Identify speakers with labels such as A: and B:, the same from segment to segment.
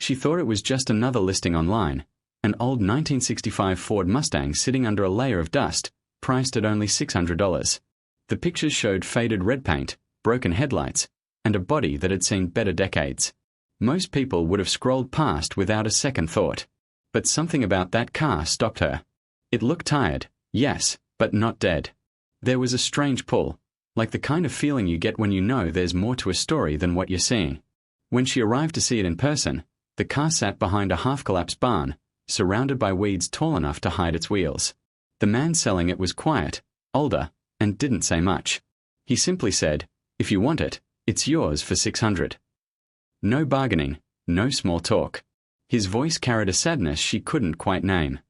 A: She thought it was just another listing online, an old 1965 Ford Mustang sitting under a layer of dust, priced at only $600. The pictures showed faded red paint, broken headlights, and a body that had seen better decades. Most people would have scrolled past without a second thought. But something about that car stopped her. It looked tired, yes, but not dead. There was a strange pull, like the kind of feeling you get when you know there's more to a story than what you're seeing. When she arrived to see it in person, the car sat behind a half-collapsed barn, surrounded by weeds tall enough to hide its wheels. The man selling it was quiet, older, and didn't say much. He simply said, "If you want it, it's yours for $600. No bargaining, no small talk. His voice carried a sadness she couldn't quite name.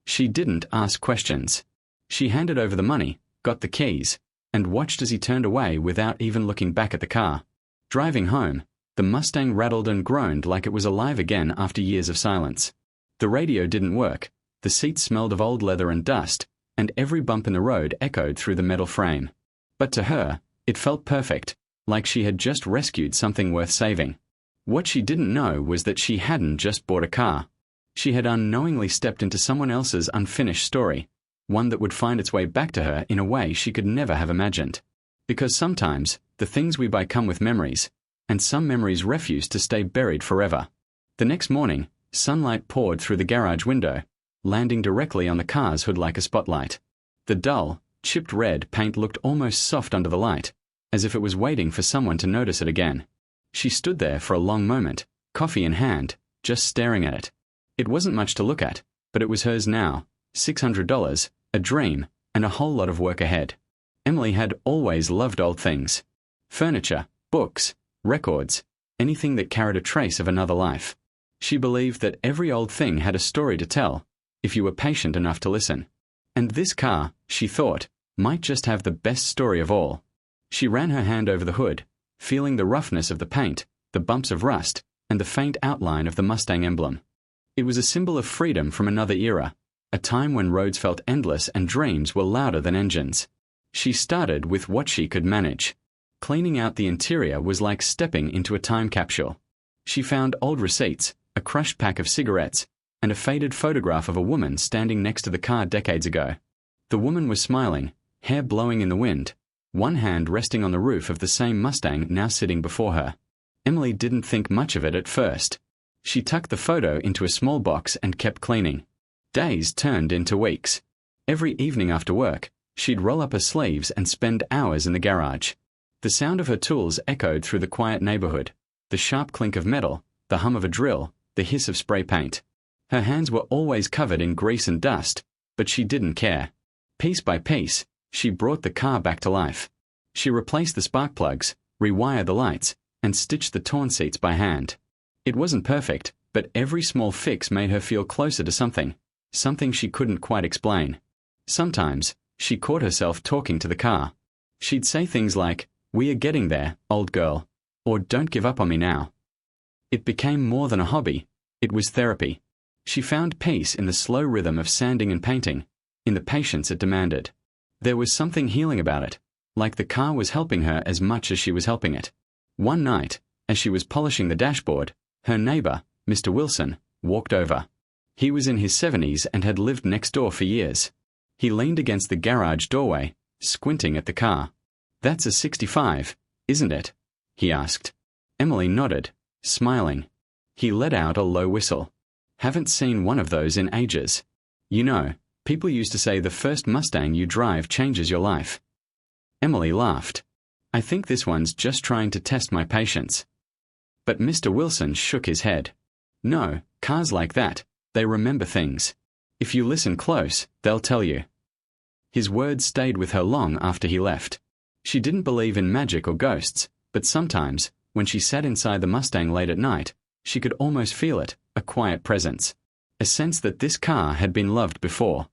A: She didn't ask questions. She handed over the money, got the keys, and watched as he turned away without even looking back at the car. Driving home, the Mustang rattled and groaned like it was alive again after years of silence. The radio didn't work, the seats smelled of old leather and dust, and every bump in the road echoed through the metal frame. But to her, it felt perfect, like she had just rescued something worth saving. What she didn't know was that she hadn't just bought a car. She had unknowingly stepped into someone else's unfinished story, one that would find its way back to her in a way she could never have imagined. Because sometimes, the things we buy come with memories, and some memories refuse to stay buried forever. The next morning, sunlight poured through the garage window, landing directly on the car's hood like a spotlight. The dull, chipped red paint looked almost soft under the light, as if it was waiting for someone to notice it again. She stood there for a long moment, coffee in hand, just staring at it. It wasn't much to look at, but it was hers now, $600, a dream, and a whole lot of work ahead. Emily had always loved old things. Furniture, books, records, anything that carried a trace of another life. She believed that every old thing had a story to tell, if you were patient enough to listen. And this car, she thought, might just have the best story of all. She ran her hand over the hood, feeling the roughness of the paint, the bumps of rust, and the faint outline of the Mustang emblem. It was a symbol of freedom from another era, a time when roads felt endless and dreams were louder than engines. She started with what she could manage. Cleaning out the interior was like stepping into a time capsule. She found old receipts, a crushed pack of cigarettes, and a faded photograph of a woman standing next to the car decades ago. The woman was smiling, hair blowing in the wind, one hand resting on the roof of the same Mustang now sitting before her. Emily didn't think much of it at first. She tucked the photo into a small box and kept cleaning. Days turned into weeks. Every evening after work, she'd roll up her sleeves and spend hours in the garage. The sound of her tools echoed through the quiet neighborhood, the sharp clink of metal, the hum of a drill, the hiss of spray paint. Her hands were always covered in grease and dust, but she didn't care. Piece by piece, she brought the car back to life. She replaced the spark plugs, rewired the lights, and stitched the torn seats by hand. It wasn't perfect, but every small fix made her feel closer to something she couldn't quite explain. Sometimes, she caught herself talking to the car. She'd say things like, "We are getting there, old girl," or "Don't give up on me now." It became more than a hobby, it was therapy. She found peace in the slow rhythm of sanding and painting, in the patience it demanded. There was something healing about it, like the car was helping her as much as she was helping it. One night, as she was polishing the dashboard, her neighbor, Mr. Wilson, walked over. He was in his 70s and had lived next door for years. He leaned against the garage doorway, squinting at the car. "That's a 65, isn't it?" he asked. Emily nodded, smiling. He let out a low whistle. "Haven't seen one of those in ages. You know, people used to say the first Mustang you drive changes your life." Emily laughed. "I think this one's just trying to test my patience." But Mr. Wilson shook his head. "No, cars like that, they remember things. If you listen close, they'll tell you." His words stayed with her long after he left. She didn't believe in magic or ghosts, but sometimes, when she sat inside the Mustang late at night, she could almost feel it, a quiet presence. A sense that this car had been loved before.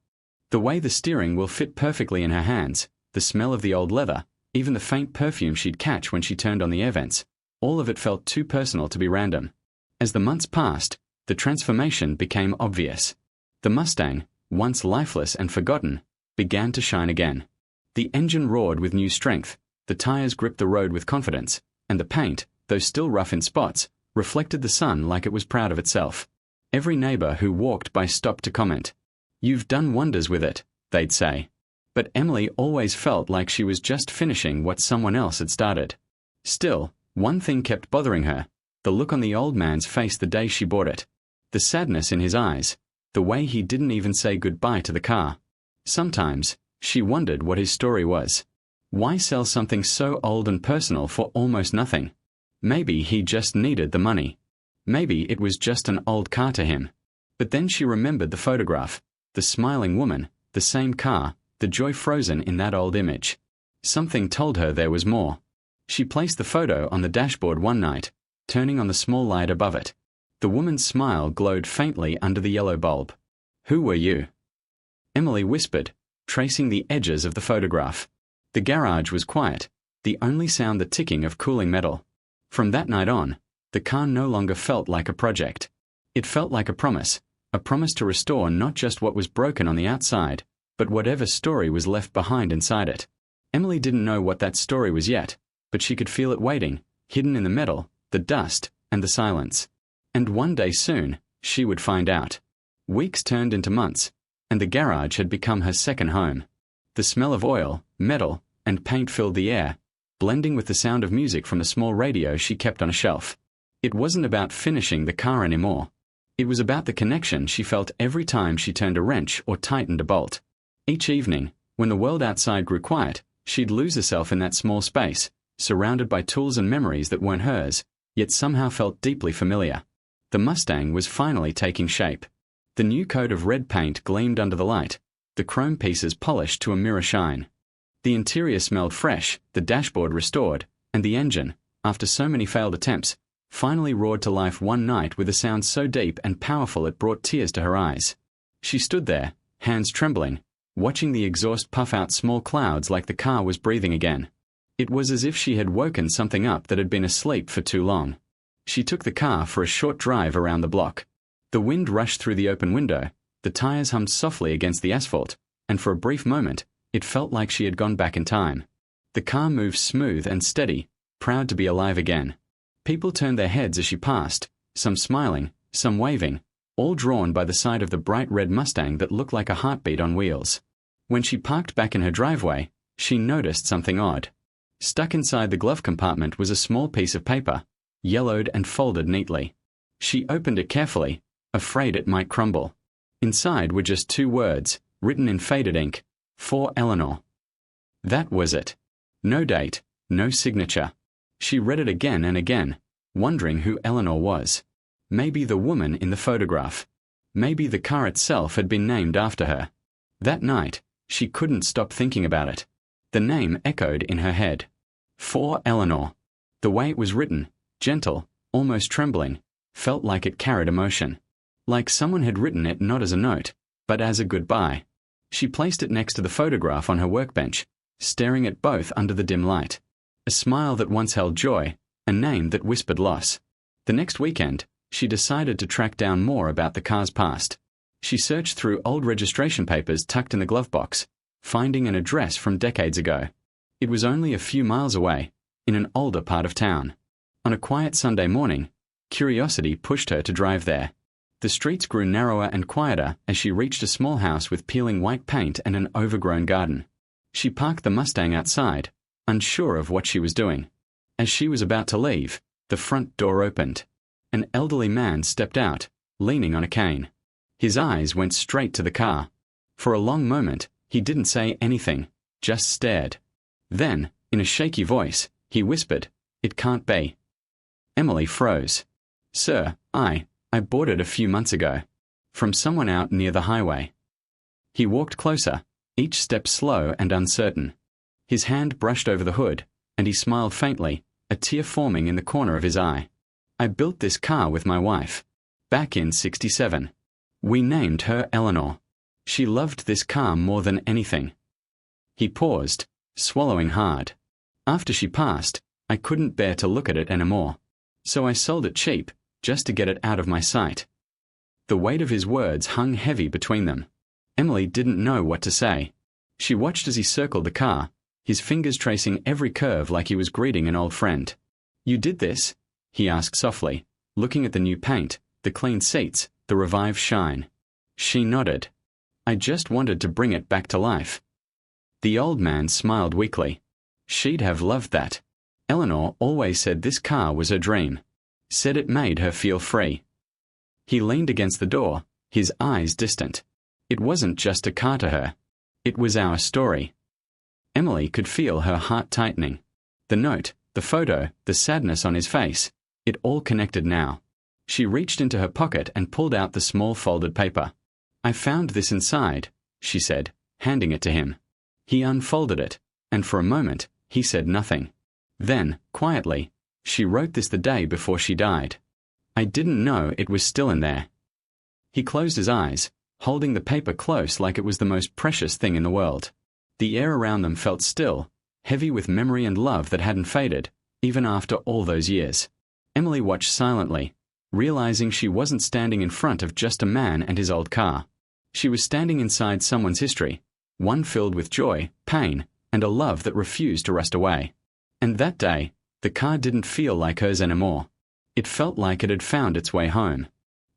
A: The way the steering wheel fit perfectly in her hands, the smell of the old leather, even the faint perfume she'd catch when she turned on the air vents, all of it felt too personal to be random. As the months passed, the transformation became obvious. The Mustang, once lifeless and forgotten, began to shine again. The engine roared with new strength, the tires gripped the road with confidence, and the paint, though still rough in spots, reflected the sun like it was proud of itself. Every neighbor who walked by stopped to comment. "You've done wonders with it," they'd say. But Emily always felt like she was just finishing what someone else had started. Still, one thing kept bothering her: the look on the old man's face the day she bought it. The sadness in his eyes, the way he didn't even say goodbye to the car. Sometimes, she wondered what his story was. Why sell something so old and personal for almost nothing? Maybe he just needed the money. Maybe it was just an old car to him. But then she remembered the photograph, the smiling woman, the same car, the joy frozen in that old image. Something told her there was more. She placed the photo on the dashboard one night, turning on the small light above it. The woman's smile glowed faintly under the yellow bulb. "Who were you?" Emily whispered, tracing the edges of the photograph. The garage was quiet, the only sound the ticking of cooling metal. From that night on, the car no longer felt like a project. It felt like a promise to restore not just what was broken on the outside, but whatever story was left behind inside it. Emily didn't know what that story was yet, but she could feel it waiting, hidden in the metal, the dust, and the silence. And one day soon, she would find out. Weeks turned into months, and the garage had become her second home. The smell of oil, metal, and paint filled the air, blending with the sound of music from a small radio she kept on a shelf. It wasn't about finishing the car anymore. It was about the connection she felt every time she turned a wrench or tightened a bolt. Each evening, when the world outside grew quiet, she'd lose herself in that small space, surrounded by tools and memories that weren't hers, yet somehow felt deeply familiar. The Mustang was finally taking shape. The new coat of red paint gleamed under the light, the chrome pieces polished to a mirror shine. The interior smelled fresh, the dashboard restored, and the engine, after so many failed attempts, finally roared to life one night with a sound so deep and powerful it brought tears to her eyes. She stood there, hands trembling, watching the exhaust puff out small clouds like the car was breathing again. It was as if she had woken something up that had been asleep for too long. She took the car for a short drive around the block. The wind rushed through the open window, the tires hummed softly against the asphalt, and for a brief moment, it felt like she had gone back in time. The car moved smooth and steady, proud to be alive again. People turned their heads as she passed, some smiling, some waving, all drawn by the sight of the bright red Mustang that looked like a heartbeat on wheels. When she parked back in her driveway, she noticed something odd. Stuck inside the glove compartment was a small piece of paper, yellowed and folded neatly. She opened it carefully, afraid it might crumble. Inside were just two words, written in faded ink: "For Eleanor." That was it. No date, no signature. She read it again and again, wondering who Eleanor was. Maybe the woman in the photograph. Maybe the car itself had been named after her. That night, she couldn't stop thinking about it. The name echoed in her head. For Eleanor. The way it was written, gentle, almost trembling, felt like it carried emotion. Like someone had written it not as a note, but as a goodbye. She placed it next to the photograph on her workbench, staring at both under the dim light. A smile that once held joy, a name that whispered loss. The next weekend, she decided to track down more about the car's past. She searched through old registration papers tucked in the glove box, finding an address from decades ago. It was only a few miles away, in an older part of town. On a quiet Sunday morning, curiosity pushed her to drive there. The streets grew narrower and quieter as she reached a small house with peeling white paint and an overgrown garden. She parked the Mustang outside, unsure of what she was doing. As she was about to leave, the front door opened. An elderly man stepped out, leaning on a cane. His eyes went straight to the car. For a long moment, he didn't say anything, just stared. Then, in a shaky voice, he whispered, "It can't be." Emily froze. "Sir, I bought it a few months ago. From someone out near the highway." He walked closer, each step slow and uncertain. His hand brushed over the hood, and he smiled faintly, a tear forming in the corner of his eye. "I built this car with my wife. Back in '67. We named her Eleanor. She loved this car more than anything." He paused, swallowing hard. "After she passed, I couldn't bear to look at it anymore. So I sold it cheap, just to get it out of my sight." The weight of his words hung heavy between them. Emily didn't know what to say. She watched as he circled the car, his fingers tracing every curve like he was greeting an old friend. "You did this?" he asked softly, looking at the new paint, the clean seats, the revived shine. She nodded. I just wanted to bring it back to life. The old man smiled weakly. She'd have loved that. Eleanor always said this car was her dream. Said it made her feel free. He leaned against the door, his eyes distant. It wasn't just a car to her. It was our story. Emily could feel her heart tightening. The note, the photo, the sadness on his face, it all connected now. She reached into her pocket and pulled out the small folded paper. I found this inside, she said, handing it to him. He unfolded it, and for a moment, he said nothing. Then, quietly, she wrote this the day before she died. I didn't know it was still in there. He closed his eyes, holding the paper close like it was the most precious thing in the world. The air around them felt still, heavy with memory and love that hadn't faded, even after all those years. Emily watched silently, realizing she wasn't standing in front of just a man and his old car. She was standing inside someone's history, one filled with joy, pain, and a love that refused to rust away. And that day, the car didn't feel like hers anymore. It felt like it had found its way home.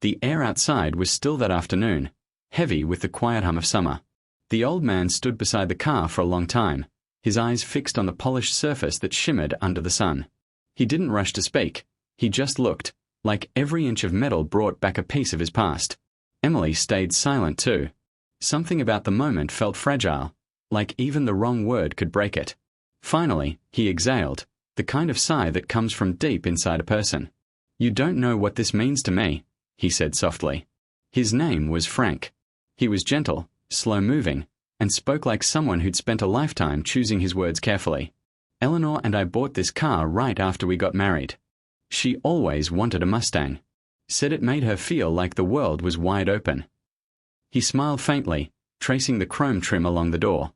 A: The air outside was still that afternoon, heavy with the quiet hum of summer. The old man stood beside the car for a long time, his eyes fixed on the polished surface that shimmered under the sun. He didn't rush to speak. He just looked, like every inch of metal brought back a piece of his past. Emily stayed silent too. Something about the moment felt fragile, like even the wrong word could break it. Finally, he exhaled, the kind of sigh that comes from deep inside a person. You don't know what this means to me, he said softly. His name was Frank. He was gentle, slow-moving, and spoke like someone who'd spent a lifetime choosing his words carefully. Eleanor and I bought this car right after we got married. She always wanted a Mustang. Said it made her feel like the world was wide open. He smiled faintly, tracing the chrome trim along the door.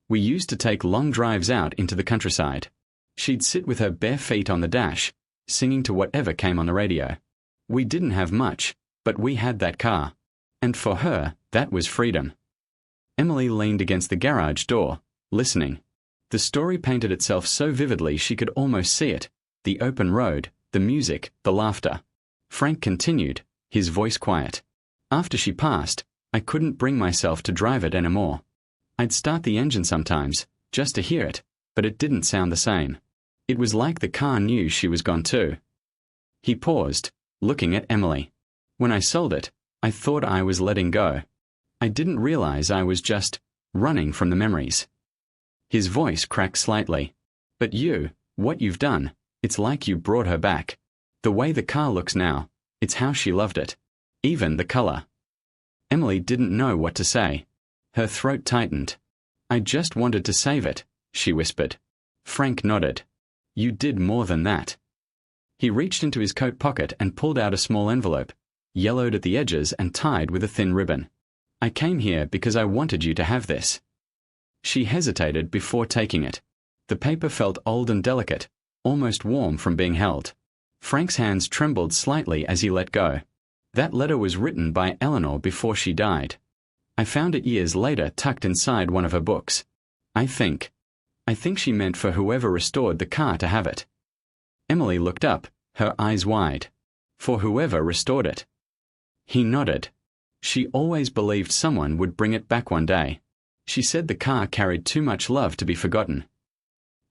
A: We used to take long drives out into the countryside. She'd sit with her bare feet on the dash, singing to whatever came on the radio. We didn't have much, but we had that car. And for her, that was freedom. Emily leaned against the garage door, listening. The story painted itself so vividly she could almost see it. The open road, the music, the laughter. Frank continued, his voice quiet. After she passed, I couldn't bring myself to drive it anymore. I'd start the engine sometimes, just to hear it, but it didn't sound the same. It was like the car knew she was gone too. He paused, looking at Emily. When I sold it, I thought I was letting go. I didn't realize I was just running from the memories. His voice cracked slightly. But you, what you've done, it's like you brought her back. The way the car looks now, it's how she loved it. Even the color. Emily didn't know what to say. Her throat tightened. I just wanted to save it, she whispered. Frank nodded. You did more than that. He reached into his coat pocket and pulled out a small envelope, yellowed at the edges and tied with a thin ribbon. I came here because I wanted you to have this. She hesitated before taking it. The paper felt old and delicate, almost warm from being held. Frank's hands trembled slightly as he let go. That letter was written by Eleanor before she died. I found it years later tucked inside one of her books. I think she meant for whoever restored the car to have it. Emily looked up, her eyes wide. For whoever restored it. He nodded. She always believed someone would bring it back one day. She said the car carried too much love to be forgotten.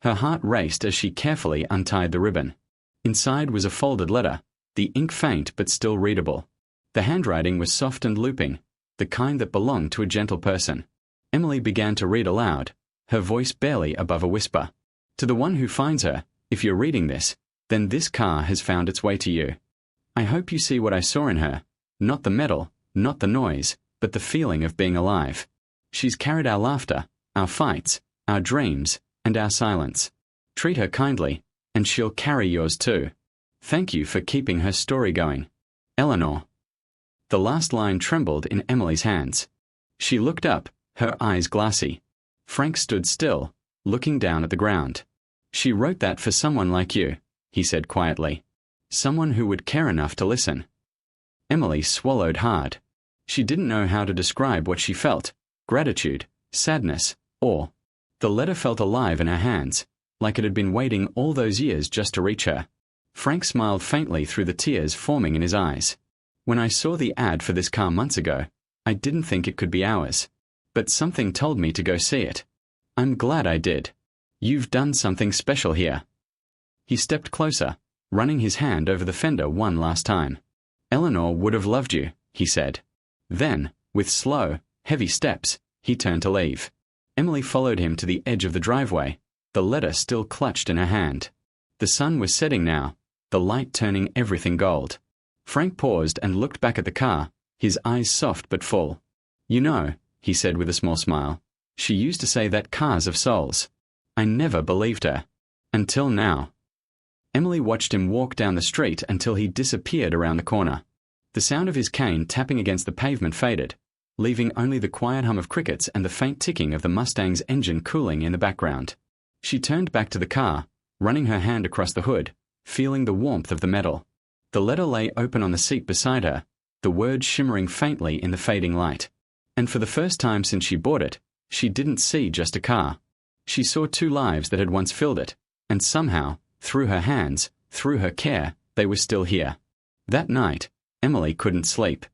A: Her heart raced as she carefully untied the ribbon. Inside was a folded letter, the ink faint but still readable. The handwriting was soft and looping, the kind that belonged to a gentle person. Emily began to read aloud, her voice barely above a whisper. To the one who finds her, if you're reading this, then this car has found its way to you. I hope you see what I saw in her, not the metal, not the noise, but the feeling of being alive. She's carried our laughter, our fights, our dreams, and our silence. Treat her kindly, and she'll carry yours too. Thank you for keeping her story going. Eleanor. The last line trembled in Emily's hands. She looked up, her eyes glassy. Frank stood still, looking down at the ground. She wrote that for someone like you, he said quietly. Someone who would care enough to listen. Emily swallowed hard. She didn't know how to describe what she felt. Gratitude, sadness, awe. The letter felt alive in her hands, like it had been waiting all those years just to reach her. Frank smiled faintly through the tears forming in his eyes. "When I saw the ad for this car months ago, I didn't think it could be ours. But something told me to go see it. I'm glad I did. You've done something special here." He stepped closer, running his hand over the fender one last time. "Eleanor would have loved you," he said. Then, with slow, heavy steps, he turned to leave. Emily followed him to the edge of the driveway, the letter still clutched in her hand. The sun was setting now, the light turning everything gold. Frank paused and looked back at the car, his eyes soft but full. "You know," he said with a small smile, "she used to say that cars have souls. I never believed her. Until now." Emily watched him walk down the street until he disappeared around the corner. The sound of his cane tapping against the pavement faded, leaving only the quiet hum of crickets and the faint ticking of the Mustang's engine cooling in the background. She turned back to the car, running her hand across the hood, feeling the warmth of the metal. The letter lay open on the seat beside her, the words shimmering faintly in the fading light. And for the first time since she bought it, she didn't see just a car. She saw two lives that had once filled it, and somehow, through her hands, through her care, they were still here. That night, Emily couldn't sleep.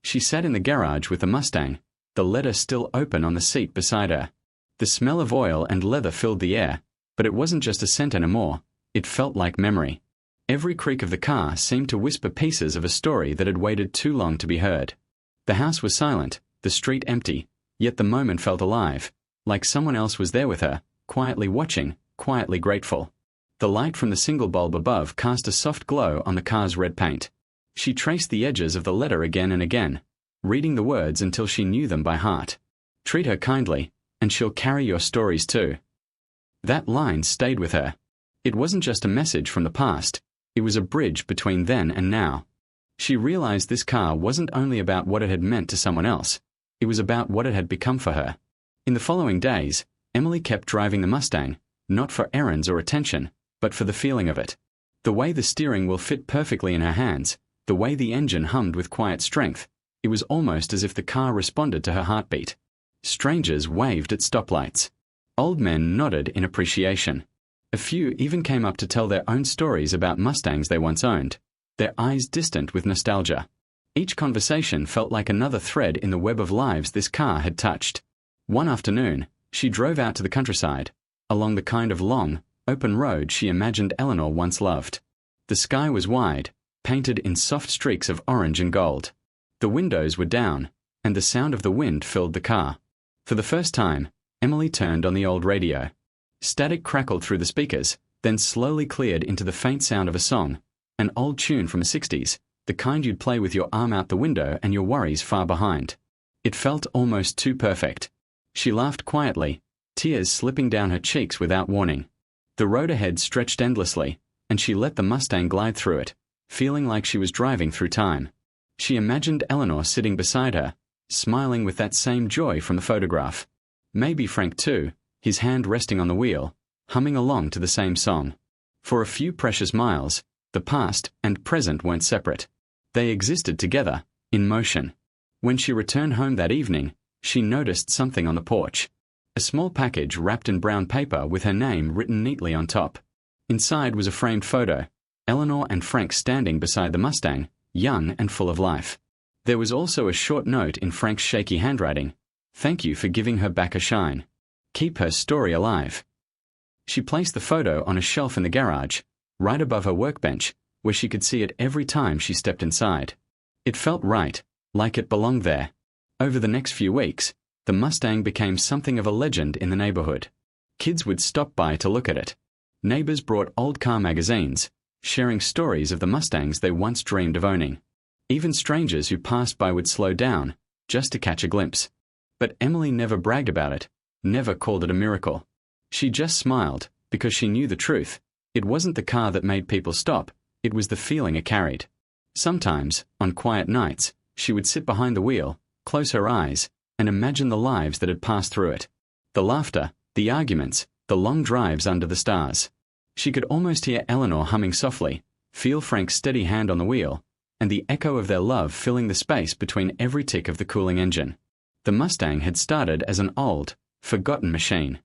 A: She sat in the garage with the Mustang, the letter still open on the seat beside her. The smell of oil and leather filled the air, but it wasn't just a scent anymore, it felt like memory. Every creak of the car seemed to whisper pieces of a story that had waited too long to be heard. The house was silent, the street empty, yet the moment felt alive, like someone else was there with her, quietly watching, quietly grateful. The light from the single bulb above cast a soft glow on the car's red paint. She traced the edges of the letter again and again, reading the words until she knew them by heart. "Treat her kindly, and she'll carry your stories too." That line stayed with her. It wasn't just a message from the past, it was a bridge between then and now. She realized this car wasn't only about what it had meant to someone else, it was about what it had become for her. In the following days, Emily kept driving the Mustang, not for errands or attention, but for the feeling of it. The way the steering wheel fit perfectly in her hands, the way the engine hummed with quiet strength, it was almost as if the car responded to her heartbeat. Strangers waved at stoplights. Old men nodded in appreciation. A few even came up to tell their own stories about Mustangs they once owned, their eyes distant with nostalgia. Each conversation felt like another thread in the web of lives this car had touched. One afternoon, she drove out to the countryside, along the kind of long, open road she imagined Eleanor once loved. The sky was wide, painted in soft streaks of orange and gold. The windows were down, and the sound of the wind filled the car. For the first time, Emily turned on the old radio. Static crackled through the speakers, then slowly cleared into the faint sound of a song, an old tune from the 60s, the kind you'd play with your arm out the window and your worries far behind. It felt almost too perfect. She laughed quietly, tears slipping down her cheeks without warning. The road ahead stretched endlessly, and she let the Mustang glide through it, feeling like she was driving through time. She imagined Eleanor sitting beside her, smiling with that same joy from the photograph. Maybe Frank too, his hand resting on the wheel, humming along to the same song. For a few precious miles, the past and present weren't separate. They existed together, in motion. When she returned home that evening, she noticed something on the porch. A small package wrapped in brown paper with her name written neatly on top. Inside was a framed photo, Eleanor and Frank standing beside the Mustang, young and full of life. There was also a short note in Frank's shaky handwriting. "Thank you for giving her back a shine. Keep her story alive." She placed the photo on a shelf in the garage, right above her workbench, where she could see it every time she stepped inside. It felt right, like it belonged there. Over the next few weeks, the Mustang became something of a legend in the neighborhood. Kids would stop by to look at it. Neighbors brought old car magazines, sharing stories of the Mustangs they once dreamed of owning. Even strangers who passed by would slow down, just to catch a glimpse. But Emily never bragged about it, never called it a miracle. She just smiled, because she knew the truth. It wasn't the car that made people stop, it was the feeling it carried. Sometimes, on quiet nights, she would sit behind the wheel, close her eyes, and imagine the lives that had passed through it. The laughter, the arguments, the long drives under the stars. She could almost hear Eleanor humming softly, feel Frank's steady hand on the wheel, and the echo of their love filling the space between every tick of the cooling engine. The Mustang had started as an old, forgotten machine.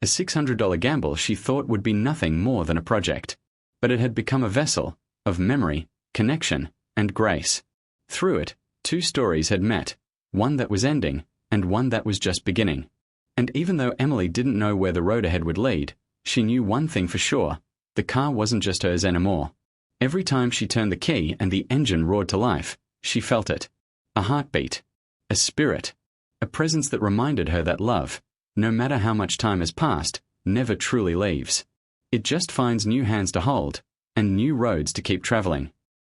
A: A $600 gamble she thought would be nothing more than a project. But it had become a vessel, of memory, connection, and grace. Through it, two stories had met, one that was ending, and one that was just beginning. And even though Emily didn't know where the road ahead would lead, she knew one thing for sure: the car wasn't just hers anymore. Every time she turned the key and the engine roared to life, she felt it. A heartbeat. A spirit. A presence that reminded her that love, no matter how much time has passed, never truly leaves. It just finds new hands to hold, and new roads to keep traveling.